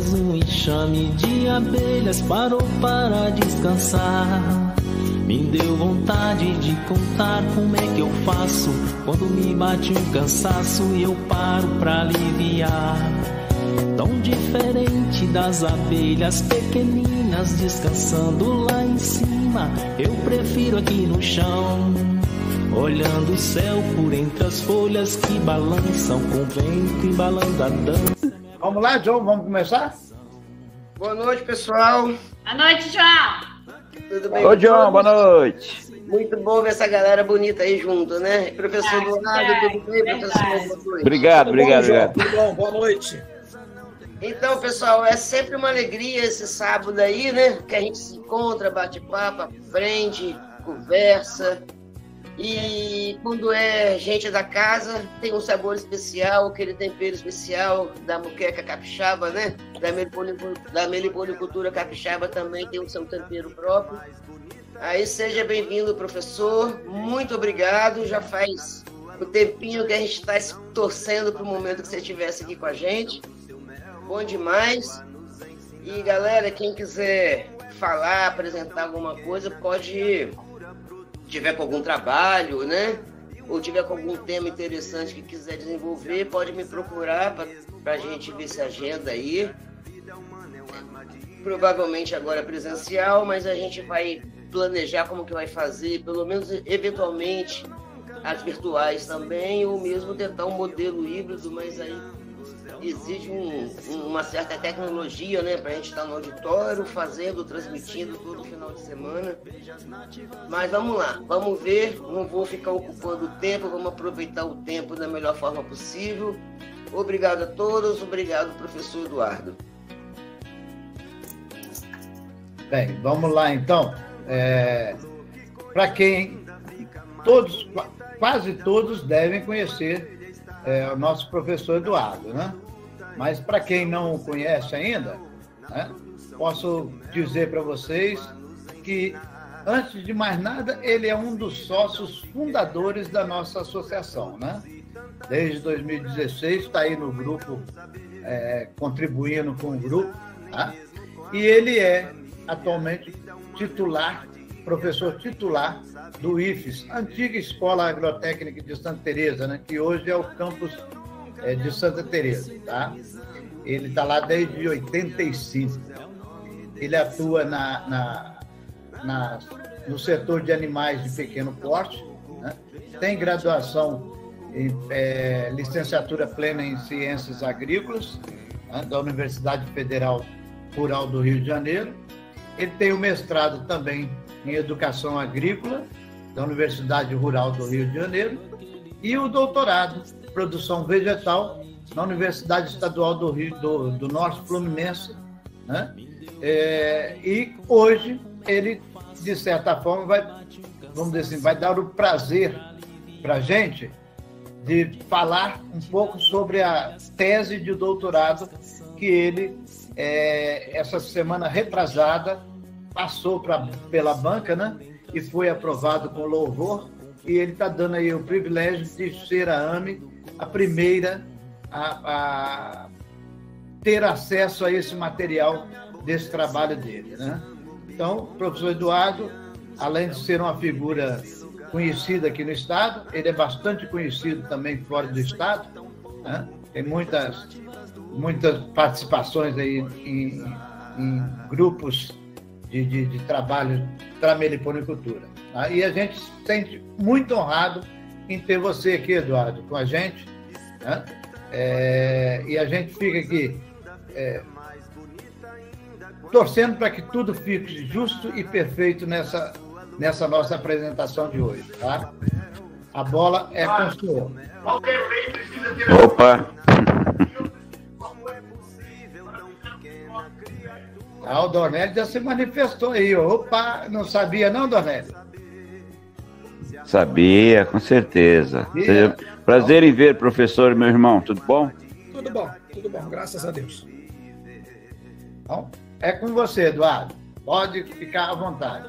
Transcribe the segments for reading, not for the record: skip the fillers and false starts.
vezes um enxame de abelhas parou para descansar. Me deu vontade de contar como é que eu faço quando me bate um cansaço e eu paro pra aliviar. Tão diferente das abelhas pequeninas descansando lá em cima, eu prefiro aqui no chão, olhando o céu por entre as folhas que balançam com o vento embalando a dança. Vamos lá, João, vamos começar? Boa noite, pessoal. Boa noite, João. Tudo bem? Oi, João, boa noite. Muito bom ver essa galera bonita aí junto, né? Professor Eduardo, tudo bem, professor? Boa noite. Obrigado. Tudo bom, boa noite. Então, pessoal, é sempre uma alegria esse sábado aí, né? Que a gente se encontra, bate papo, aprende, conversa. E quando é gente da casa, tem um sabor especial, aquele tempero especial da moqueca capixaba, né? Da meliponicultura capixaba também tem o seu tempero próprio. Aí seja bem-vindo, professor. Muito obrigado. Já faz um tempinho que a gente está torcendo para o momento que você estivesse aqui com a gente. Bom demais. E, galera, quem quiser falar, apresentar alguma coisa, pode... tiver com algum trabalho, né? Ou tiver com algum tema interessante que quiser desenvolver, pode me procurar para a gente ver se agenda aí. Provavelmente agora presencial, mas a gente vai planejar como que vai fazer, pelo menos eventualmente as virtuais também, ou mesmo tentar um modelo híbrido, mas aí exige uma certa tecnologia, né, para a gente estar no auditório, fazendo, transmitindo todo final de semana. Mas vamos lá, vamos ver, não vou ficar ocupando o tempo, vamos aproveitar o tempo da melhor forma possível. Obrigado a todos, obrigado, professor Eduardo. Bem, vamos lá então. Para quem quase todos devem conhecer o nosso professor Eduardo, né? Mas para quem não o conhece ainda, né, posso dizer para vocês que, antes de mais nada, ele é um dos sócios fundadores da nossa associação, né? Desde 2016 está aí no grupo, contribuindo com o grupo, tá? E ele é atualmente professor titular do IFES, antiga Escola Agrotécnica de Santa Teresa, né, que hoje é o campus de Santa Teresa, tá? Ele está lá desde 85. Ele atua no setor de animais de pequeno porte, né? Tem graduação em licenciatura plena em Ciências Agrícolas, né, da Universidade Federal Rural do Rio de Janeiro. Ele tem o mestrado também em Educação Agrícola, da Universidade Rural do Rio de Janeiro, e o doutorado em Produção Vegetal na Universidade Estadual do Norte Fluminense, né? E hoje ele, de certa forma, vamos dizer assim, vai dar o prazer para a gente de falar um pouco sobre a tese de doutorado que ele, essa semana retrasada, passou pela banca, né? E foi aprovado com louvor, e ele está dando aí o privilégio de ser a AME a primeira a ter acesso a esse material desse trabalho dele, né? Então, o professor Eduardo, além de ser uma figura conhecida aqui no Estado, ele é bastante conhecido também fora do Estado, né? Tem muitas participações aí em grupos de trabalho para a meliponicultura, tá? E a gente se sente muito honrado em ter você aqui, Eduardo, com a gente, né? E a gente fica aqui torcendo para que tudo fique justo e perfeito nessa nossa apresentação de hoje, tá? A bola é com o senhor. Opa! O Dornélio já se manifestou aí. Opa, não sabia não, Dornélio? Sabia, com certeza. Prazer em ver, professor, meu irmão. Tudo bom? Tudo bom, graças a Deus. Então, é com você, Eduardo. Pode ficar à vontade.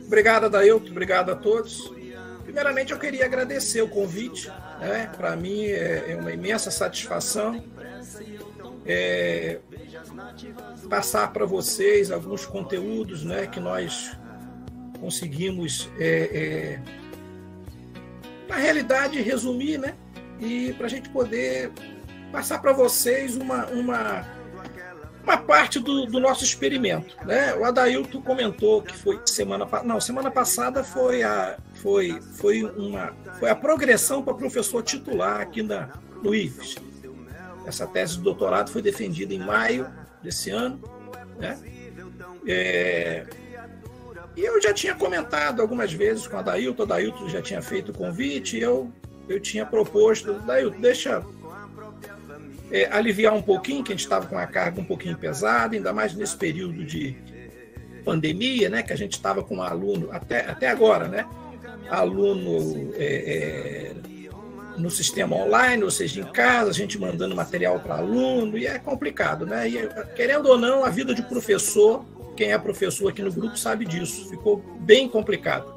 Obrigado, Adailton. Obrigado a todos. Primeiramente, eu queria agradecer o convite, né? Para mim é uma imensa satisfação passar para vocês alguns conteúdos, né, que nós conseguimos, na realidade, resumir, né, e para a gente poder passar para vocês uma parte do nosso experimento, né? O Adailton comentou que foi semana passada foi a progressão para professor titular aqui no IFES. Essa tese de doutorado foi defendida em maio desse ano, né? E eu já tinha comentado algumas vezes com o Adailton já tinha feito o convite, eu tinha proposto, Adailton, deixa aliviar um pouquinho, que a gente estava com uma carga um pouquinho pesada, ainda mais nesse período de pandemia, né, que a gente estava com um aluno, até agora, né, aluno no sistema online, ou seja, em casa, a gente mandando material para aluno, e é complicado, né? E, querendo ou não, a vida de professor, quem é professor aqui no grupo sabe disso, ficou bem complicado.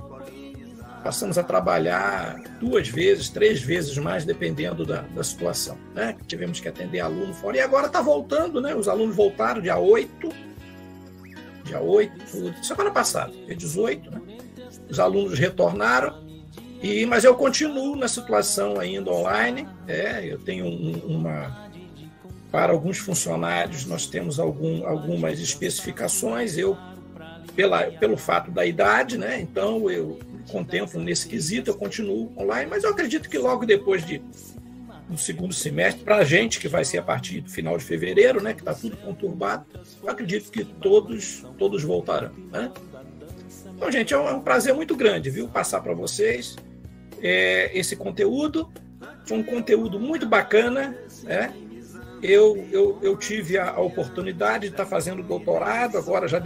Passamos a trabalhar 2 vezes, 3 vezes mais, dependendo da situação, né? Tivemos que atender aluno fora. E agora está voltando, né? Os alunos voltaram dia 8, semana passada, dia 18, né? Os alunos retornaram, mas eu continuo na situação ainda online. Eu tenho para alguns funcionários, nós temos algumas especificações, pelo fato da idade, né? Então eu contemplo nesse quesito, eu continuo online, mas eu acredito que logo depois no segundo semestre, para a gente, que vai ser a partir do final de fevereiro, né, que está tudo conturbado, eu acredito que todos voltarão, né? Então, gente, é um prazer muito grande, viu, passar para vocês esse conteúdo. Foi um conteúdo muito bacana, né? Eu tive a oportunidade de estar fazendo doutorado, agora já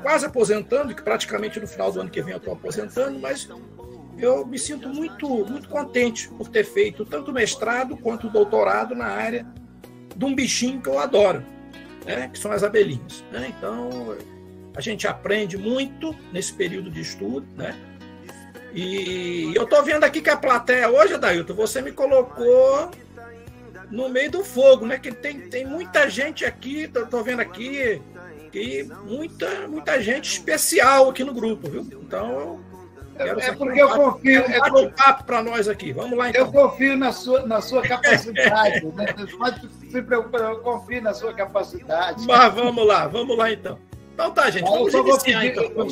quase aposentando, que praticamente no final do ano que vem eu estou aposentando, mas eu me sinto muito, muito contente por ter feito tanto mestrado quanto doutorado na área de um bichinho que eu adoro, né, que são as abelhinhas, né? Então, a gente aprende muito nesse período de estudo, né? E eu estou vendo aqui que a plateia hoje, Adailton, você me colocou no meio do fogo, né? Que tem muita gente aqui, estou vendo aqui, e muita gente especial aqui no grupo, viu? Então, porque eu confio. Um papo para nós aqui. Vamos lá, então. Eu confio na sua capacidade, né? Você pode se preocupar, eu confio na sua capacidade. Mas vamos lá, então. Então tá, gente, vamos iniciar, então.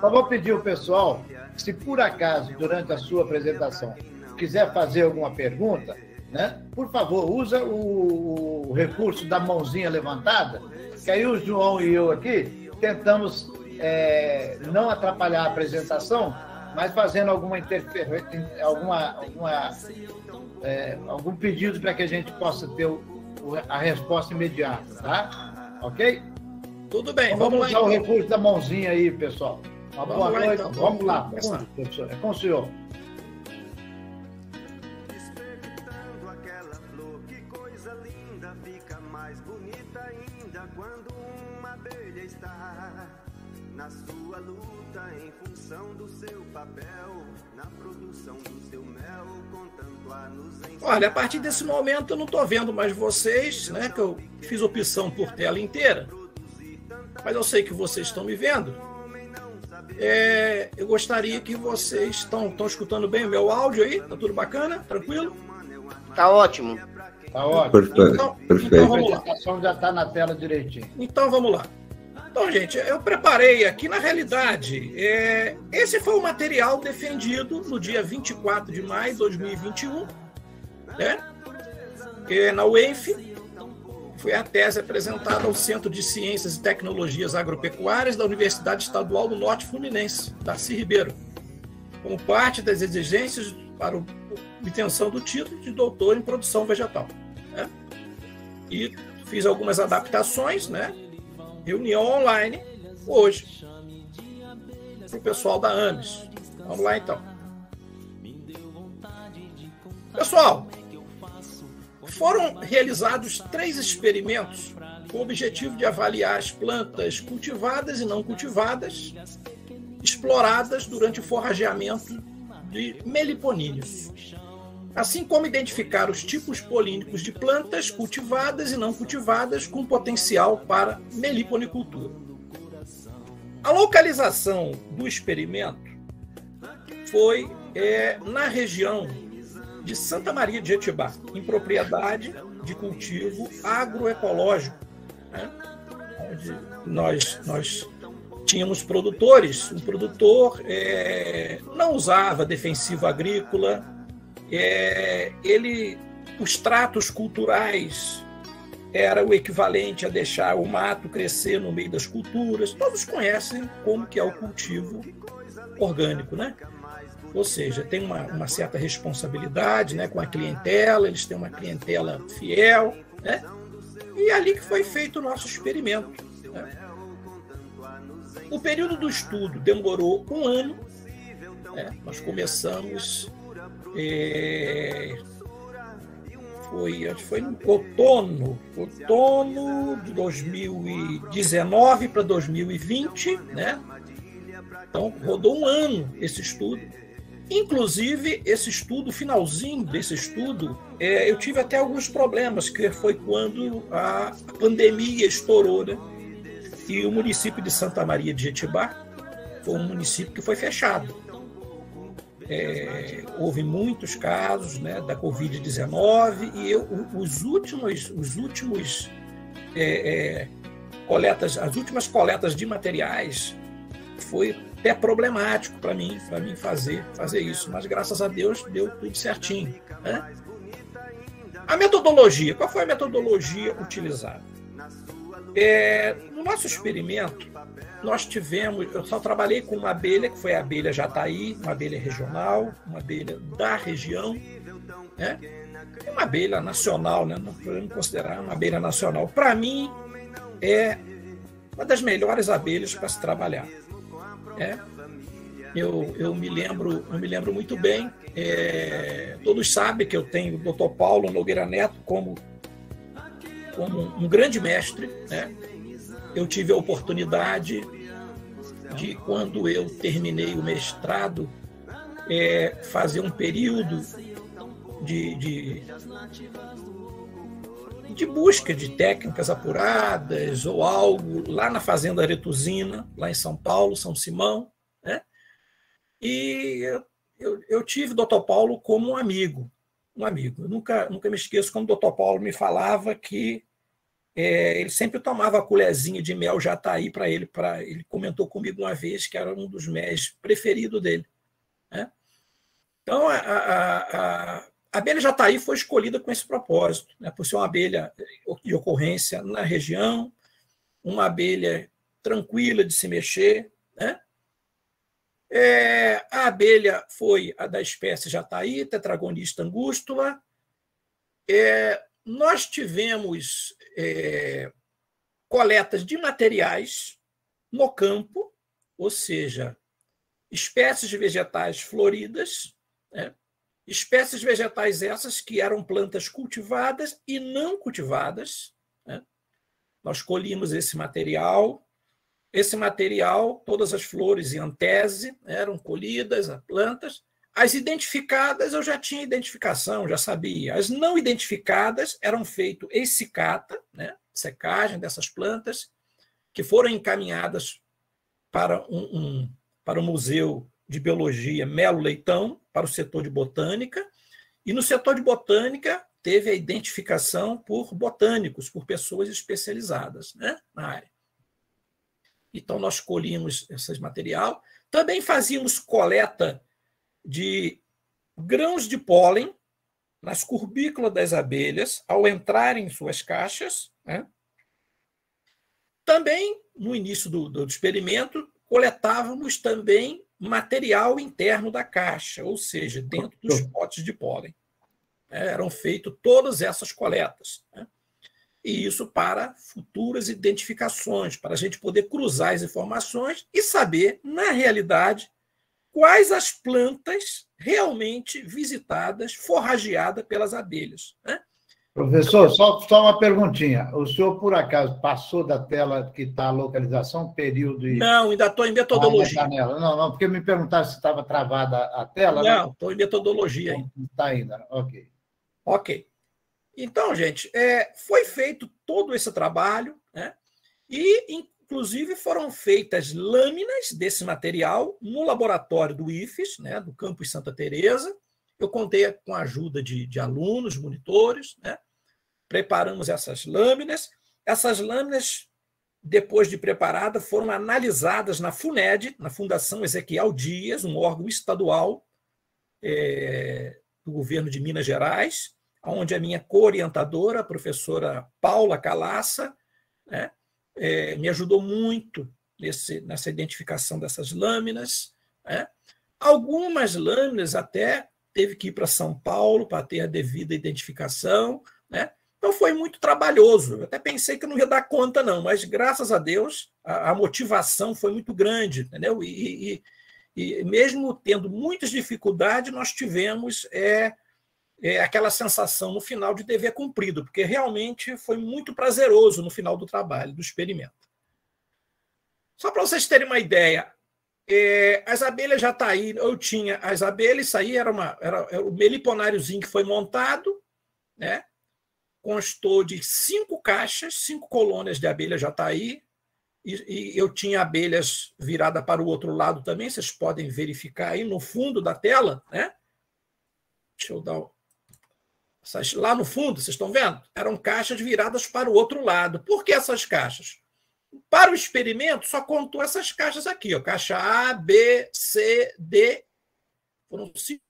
Só vou pedir ao pessoal, se por acaso, durante a sua apresentação, quiser fazer alguma pergunta, né, por favor, usa o recurso da mãozinha levantada, que aí o João e eu aqui tentamos não atrapalhar a apresentação, mas fazendo alguma interferência, algum pedido para que a gente possa ter a resposta imediata, tá? Ok? Tudo bem, então, vamos lá. Usar o recurso da mãozinha aí, pessoal. Uma boa noite. Então. Vamos lá, professor. É com o senhor. Na sua luta, em função do seu papel, na produção do seu mel, contemplar-nos em... Olha, a partir desse momento eu não estou vendo mais vocês, né? Que eu fiz opção por tela inteira, mas eu sei que vocês estão me vendo. Eu gostaria que vocês estão escutando bem o meu áudio aí? Tá tudo bacana? Tranquilo? Tá ótimo. Tá ótimo. Perfeito. Então vamos lá. A apresentação já está na tela direitinho. Então vamos lá. Então, gente, eu preparei aqui, na realidade, esse foi o material defendido no dia 24 de maio de 2021, né? Na UENF, foi a tese apresentada ao Centro de Ciências e Tecnologias Agropecuárias da Universidade Estadual do Norte Fluminense, Darcy Ribeiro, como parte das exigências para a obtenção do título de doutor em produção vegetal, né? E fiz algumas adaptações, né? Reunião online hoje para o pessoal da AMES. Vamos lá, então. Pessoal, foram realizados 3 experimentos com o objetivo de avaliar as plantas cultivadas e não cultivadas exploradas durante o forrageamento de meliponíneos. assim como identificar os tipos polínicos de plantas cultivadas e não cultivadas com potencial para meliponicultura. A localização do experimento foi na região de Santa Maria de Jetibá, em propriedade de cultivo agroecológico, né? Onde nós tínhamos produtores. Um produtor não usava defensivo agrícola, os tratos culturais era o equivalente a deixar o mato crescer no meio das culturas. Todos conhecem como que é o cultivo orgânico, né? Ou seja, tem uma certa responsabilidade, né, com a clientela, eles têm uma clientela fiel, né? E é ali que foi feito o nosso experimento, né? O período do estudo demorou 1 ano, né? Nós começamos, foi no outono de 2019 para 2020, né? Então, rodou 1 ano esse estudo. Inclusive, esse estudo, finalzinho desse estudo, eu tive até alguns problemas, que foi quando a pandemia estourou, né? E o município de Santa Maria de Jetibá foi um município que foi fechado. Houve muitos casos, né, da Covid-19 e os últimos as últimas coletas de materiais foi até problemático para mim fazer isso, mas graças a Deus deu tudo certinho, né? A metodologia, qual foi a metodologia utilizada? No nosso experimento, eu só trabalhei com uma abelha, que foi a abelha jataí, uma abelha regional, uma abelha da região, né? É uma abelha nacional, né? Não podemos considerar uma abelha nacional. Para mim, é uma das melhores abelhas para se trabalhar. Eu me lembro muito bem, todos sabem que eu tenho o Dr. Paulo Nogueira Neto como um grande mestre, né? Eu tive a oportunidade de, quando eu terminei o mestrado, fazer um período de busca de técnicas apuradas ou algo lá na Fazenda Aretuzina, lá em São Paulo, São Simão, né? E eu tive o Dr. Paulo como um amigo. Eu nunca me esqueço quando o Dr. Paulo me falava que ele sempre tomava a colherzinha de mel jataí para ele. Ele comentou comigo uma vez que era um dos méis preferidos dele, né? Então, a abelha jataí foi escolhida com esse propósito, né? Por ser uma abelha de ocorrência na região, uma abelha tranquila de se mexer, né? A abelha foi a da espécie jataí, Tetragonista angustula. Nós tivemos coletas de materiais no campo, ou seja, espécies vegetais floridas, né? Espécies vegetais essas que eram plantas cultivadas e não cultivadas, né? Nós colhimos esse material, todas as flores em antese eram colhidas, as plantas. As identificadas, eu já tinha identificação, já sabia. As não identificadas eram feito essicata, né? Secagem dessas plantas, que foram encaminhadas para o Museu de Biologia Melo Leitão, para o setor de botânica, e no setor de botânica teve a identificação por botânicos, por pessoas especializadas, né, na área. Então, nós colhíamos esse material. Também fazíamos coleta de grãos de pólen nas curbículas das abelhas ao entrarem em suas caixas, né? Também, no início do experimento, coletávamos também material interno da caixa, ou seja, dentro dos potes de pólen. Eram feitas todas essas coletas, né? E isso para futuras identificações, para a gente poder cruzar as informações e saber, na realidade, quais as plantas realmente visitadas, forrageadas pelas abelhas, né? Professor, só uma perguntinha. O senhor, por acaso, passou da tela que está a localização, período e... Não, ainda estou em metodologia. Não, porque me perguntaram se estava travada a tela. Não, estou em metodologia ainda. Está ainda, ok. Ok. Então, gente, foi feito todo esse trabalho, né? E, inclusive, foram feitas lâminas desse material no laboratório do IFES, né, do campus Santa Teresa. Eu contei com a ajuda de alunos, monitores, né? Preparamos essas lâminas. Essas lâminas, depois de preparada, foram analisadas na FUNED, na Fundação Ezequiel Dias, um órgão estadual do governo de Minas Gerais, onde a minha co-orientadora, a professora Paula Calassa, né, me ajudou muito nessa identificação dessas lâminas, né? Algumas lâminas até teve que ir para São Paulo para ter a devida identificação, né? Então foi muito trabalhoso. Eu até pensei que eu não ia dar conta, não, mas graças a Deus a motivação foi muito grande, entendeu? E mesmo tendo muitas dificuldades, nós tivemos aquela sensação no final de dever cumprido, porque realmente foi muito prazeroso no final do trabalho, do experimento. Só para vocês terem uma ideia, as abelhas já tá aí, eu tinha as abelhas, isso aí era o meliponáriozinho que foi montado, né? Constou de 5 caixas, 5 colônias de abelha jataí, e eu tinha abelhas viradas para o outro lado também, vocês podem verificar aí no fundo da tela, né? Deixa eu dar... Lá no fundo, vocês estão vendo? Eram caixas viradas para o outro lado. Por que essas caixas? Para o experimento, só contou essas caixas aqui, ó, caixa A, B, C, D. Foram 5.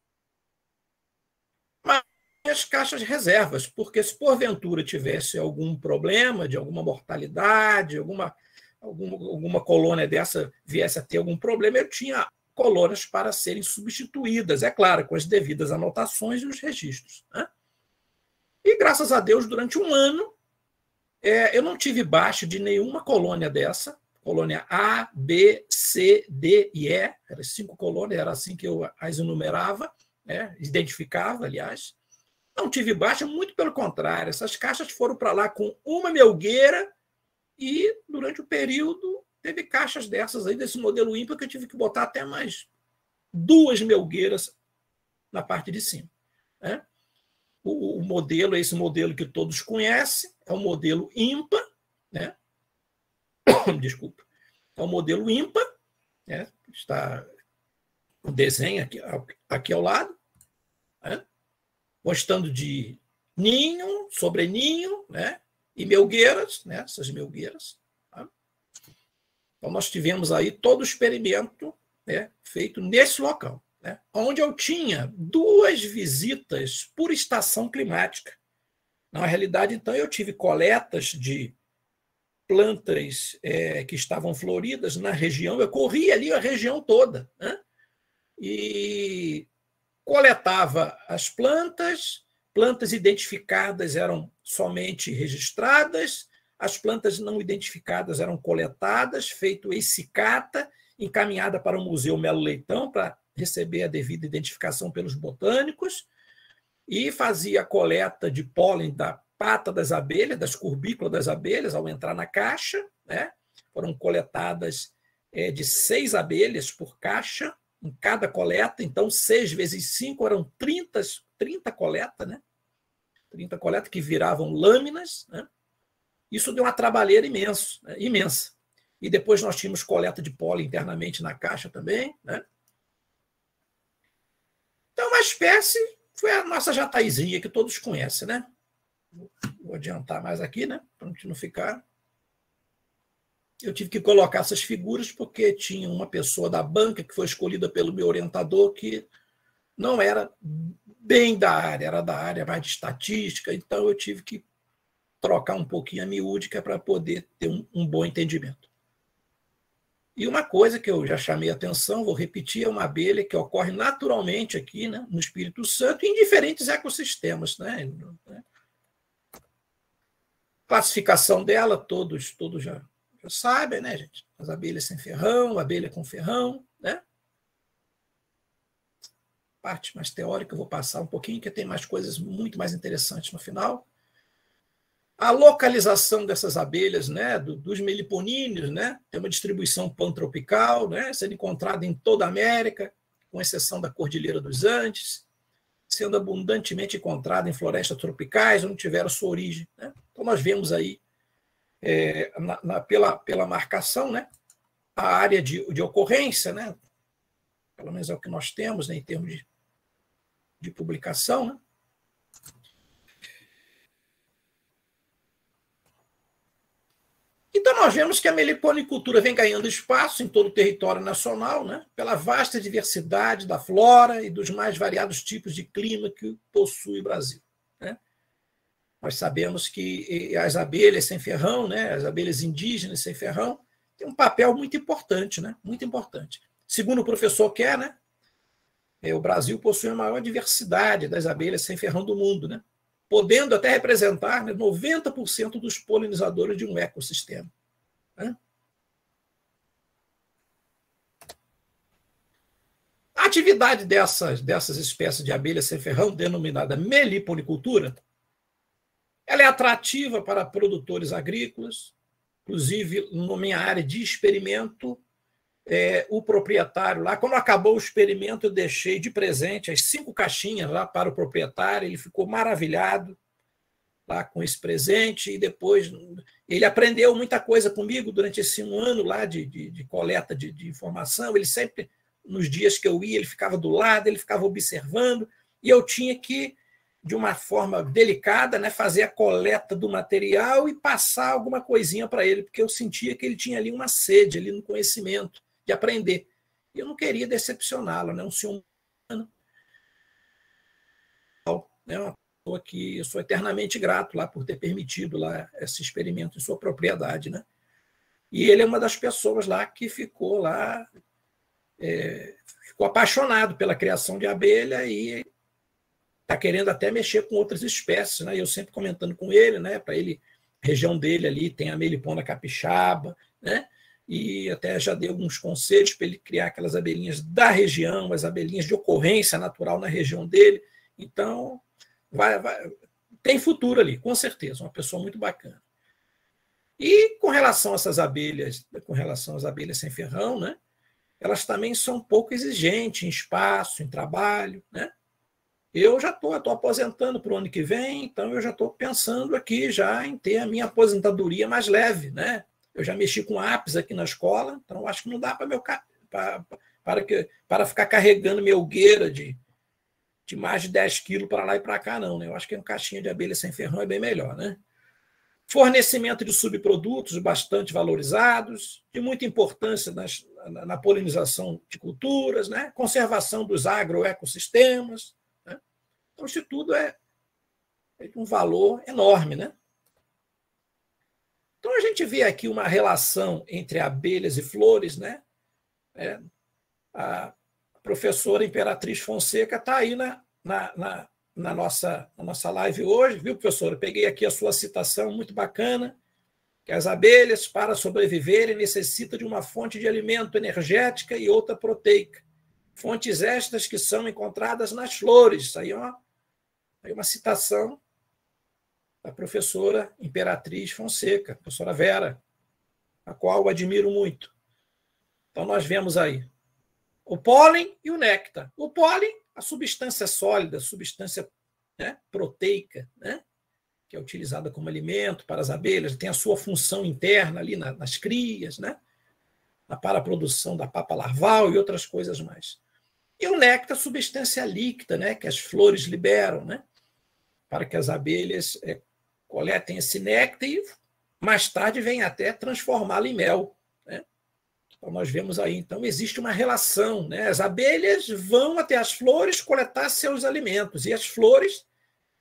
Mas as caixas reservas, porque se porventura tivesse algum problema, de alguma mortalidade, alguma colônia dessa viesse a ter algum problema, eu tinha colônias para serem substituídas, é claro, com as devidas anotações e os registros, né? E, graças a Deus, durante um ano, eu não tive baixa de nenhuma colônia dessa, colônia A, B, C, D e E, eram 5 colônias, era assim que eu as enumerava, né? Identificava, aliás. Não tive baixa, muito pelo contrário, essas caixas foram para lá com uma melgueira e, durante o período, teve caixas dessas aí, desse modelo ímpar, que eu tive que botar até mais 2 melgueiras na parte de cima, né? O modelo é esse modelo que todos conhecem, é o modelo ímpar, né? Desculpa. É o modelo ímpar, né? Está o desenho aqui ao lado, né? Constando de ninho, sobreninho, né? E melgueiras, né? Essas melgueiras. Tá? Então, nós tivemos aí todo o experimento, né, feito nesse local, né, onde eu tinha 2 visitas por estação climática. Na realidade, então, eu tive coletas de plantas que estavam floridas na região, eu corri ali a região toda, né, e coletava as plantas identificadas eram somente registradas, as plantas não identificadas eram coletadas, feito esse-cata, encaminhada para o Museu Melo Leitão para receber a devida identificação pelos botânicos, e fazia a coleta de pólen da pata das abelhas, das curbículas das abelhas, ao entrar na caixa, né? Foram coletadas de 6 abelhas por caixa, em cada coleta, então 6 vezes 5 eram 30 coletas, né? 30 coletas que viravam lâminas, né? Isso deu uma trabalheira imensa. E depois nós tínhamos coleta de pólen internamente na caixa também, né? Então, uma espécie foi a nossa jataizinha, que todos conhecem, né? Vou adiantar mais aqui, né? Para a gente não ficar... Eu tive que colocar essas figuras porque tinha uma pessoa da banca que foi escolhida pelo meu orientador que não era bem da área, era da área mais de estatística, então eu tive que trocar um pouquinho a miúdica para poder ter um bom entendimento. E uma coisa que eu já chamei a atenção, vou repetir, é uma abelha que ocorre naturalmente aqui, né, no Espírito Santo, em diferentes ecossistemas, né? Classificação dela, todos já sabem, né, gente? As abelhas sem ferrão, abelha com ferrão, né? Parte mais teórica eu vou passar um pouquinho, que tem mais coisas muito mais interessantes no final. A localização dessas abelhas, né, dos meliponíneos, né, tem uma distribuição pantropical, né, sendo encontrada em toda a América, com exceção da Cordilheira dos Andes, sendo abundantemente encontrada em florestas tropicais, onde tiveram sua origem. Né? Então, nós vemos aí, pela marcação, né, a área de ocorrência, né, pelo menos é o que nós temos, né, em termos de publicação, né? Então, nós vemos que a meliponicultura vem ganhando espaço em todo o território nacional, né, pela vasta diversidade da flora e dos mais variados tipos de clima que possui o Brasil. Né? Nós sabemos que as abelhas sem ferrão, né, as abelhas indígenas sem ferrão, têm um papel muito importante, né, muito importante. Segundo o professor Kerr, né, o Brasil possui a maior diversidade das abelhas sem ferrão do mundo, né? Podendo até representar, né, 90% dos polinizadores de um ecossistema. Né? A atividade dessas espécies de abelhas sem ferrão, denominada meliponicultura, ela é atrativa para produtores agrícolas, inclusive na minha área de experimento, o proprietário lá, quando acabou o experimento, eu deixei de presente as 5 caixinhas lá para o proprietário, ele ficou maravilhado lá com esse presente, e depois ele aprendeu muita coisa comigo durante esse 1 ano lá de coleta de informação. Ele sempre, nos dias que eu ia, ele ficava do lado, ele ficava observando, e eu tinha que, de uma forma delicada, né, fazer a coleta do material e passar alguma coisinha para ele, porque eu sentia que ele tinha ali uma sede, ali no conhecimento, de aprender. E eu não queria decepcioná-lo, né? Um senhor humano, né? Uma pessoa que eu sou eternamente grato lá por ter permitido lá esse experimento em sua propriedade, né? E ele é uma das pessoas lá que ficou lá, ficou apaixonado pela criação de abelha e está querendo até mexer com outras espécies, né? E eu sempre comentando com ele, né? Para ele, a região dele ali tem a melipona capixaba, né? E até já dei alguns conselhos para ele criar aquelas abelhinhas da região, as abelhinhas de ocorrência natural na região dele. Então, tem futuro ali, com certeza, uma pessoa muito bacana. E com relação a essas abelhas, com relação às abelhas sem ferrão, né, elas também são um pouco exigentes em espaço, em trabalho. Né? Eu já estou aposentando para o ano que vem, então eu já estou pensando aqui já em ter a minha aposentadoria mais leve, né? Eu já mexi com apps aqui na escola, então acho que não dá para ficar carregando minha hogueira de mais de 10 quilos para lá e para cá, não. Né? Eu acho que uma caixinha de abelha sem ferrão é bem melhor. Né? Fornecimento de subprodutos bastante valorizados, de muita importância na polinização de culturas, né? Conservação dos agroecossistemas. Né? Então, isso tudo é um valor enorme, né? Então, a gente vê aqui uma relação entre abelhas e flores, né? A professora Imperatriz Fonseca está aí na nossa live hoje, viu, professora? Peguei aqui a sua citação, muito bacana, que as abelhas, para sobreviverem, necessitam de uma fonte de alimento energética e outra proteica. Fontes estas que são encontradas nas flores. Isso aí é uma citação da professora Imperatriz Fonseca, professora Vera, a qual eu admiro muito. Então, nós vemos aí o pólen e o néctar. O pólen, a substância sólida, a substância, né, proteica, né, que é utilizada como alimento para as abelhas, tem a sua função interna ali nas crias, né, para a produção da papa larval e outras coisas mais. E o néctar, substância líquida, né, que as flores liberam, né, para que as abelhas coletem esse néctar e mais tarde vem até transformá-lo em mel. Né? Então, nós vemos aí, então, existe uma relação. Né? As abelhas vão até as flores coletar seus alimentos, e as flores,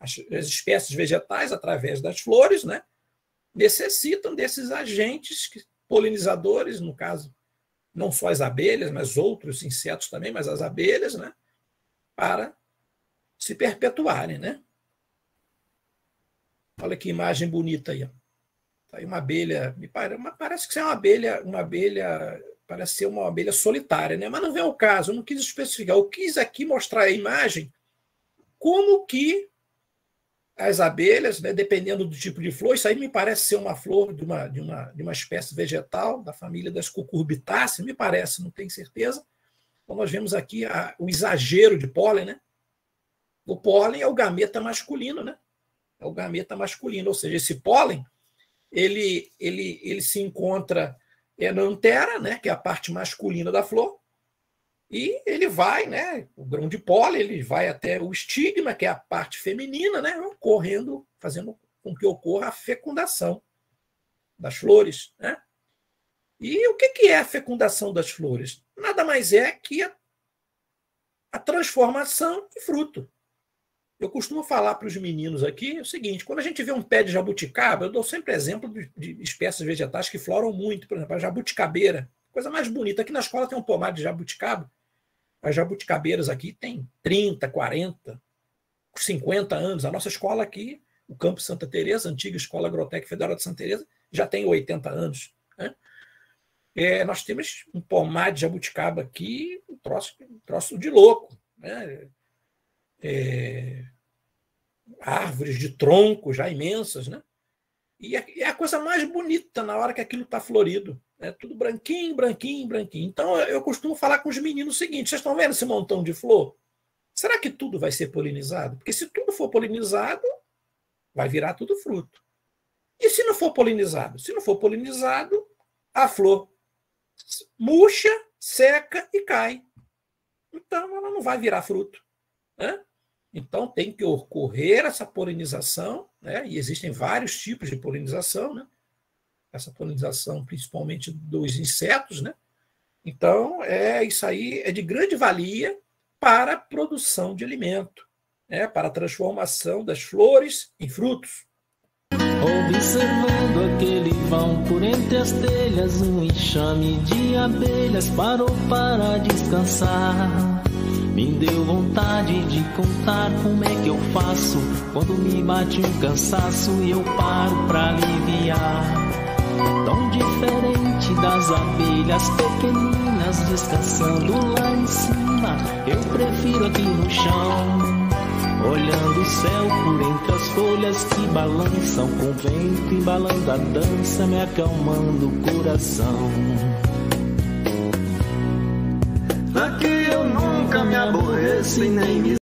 as espécies vegetais, através das flores, né, necessitam desses agentes polinizadores, no caso, não só as abelhas, mas outros insetos também, mas as abelhas, né, para se perpetuarem, né? Olha que imagem bonita aí. Tá aí uma abelha, parece que é uma abelha, parece ser uma abelha solitária, né? Mas não é o caso, eu não quis especificar. Eu quis aqui mostrar a imagem como que as abelhas, né, dependendo do tipo de flor. Isso aí me parece ser uma flor de uma espécie vegetal, da família das cucurbitáceas, me parece, não tenho certeza. Então, nós vemos aqui o exagero de pólen, né? O pólen é o gameta masculino, né? É o gameta masculino, ou seja, esse pólen ele se encontra na antera, né, que é a parte masculina da flor, e ele vai, né, o grão de pólen, ele vai até o estigma, que é a parte feminina, né, fazendo com que ocorra a fecundação das flores, né? E o que é a fecundação das flores? Nada mais é que a transformação em fruto. Eu costumo falar para os meninos aqui o seguinte: quando a gente vê um pé de jabuticaba, eu dou sempre exemplo de espécies vegetais que floram muito, por exemplo, a jabuticabeira, coisa mais bonita. Aqui na escola tem um pomar de jabuticaba. As jabuticabeiras aqui têm 30, 40, 50 anos. A nossa escola aqui, o Campus Santa Teresa, a antiga Escola Agrotécnica Federal de Santa Teresa, já tem 80 anos. Né? Nós temos um pomar de jabuticaba aqui, um troço de louco. Né? Árvores de troncos já imensas, né? E é a coisa mais bonita na hora que aquilo está florido. É tudo branquinho, branquinho, branquinho. Então, eu costumo falar com os meninos o seguinte: vocês estão vendo esse montão de flor? Será que tudo vai ser polinizado? Porque se tudo for polinizado, vai virar tudo fruto. E se não for polinizado? Se não for polinizado, a flor murcha, seca e cai. Então, ela não vai virar fruto. Né? Então, tem que ocorrer essa polinização, né? E existem vários tipos de polinização, né? Essa polinização principalmente dos insetos, né? Então, isso aí é de grande valia para a produção de alimento, né? Para a transformação das flores em frutos. Observando aquele vão por entre as telhas, um enxame de abelhas parou para descansar. Me deu vontade de contar como é que eu faço quando me bate um cansaço e eu paro pra aliviar. Tão diferente das abelhas pequeninas descansando lá em cima, eu prefiro aqui no chão, olhando o céu por entre as folhas que balançam, com o vento embalando a dança, me acalmando o coração. Aqui eu nunca me aborreço e nem me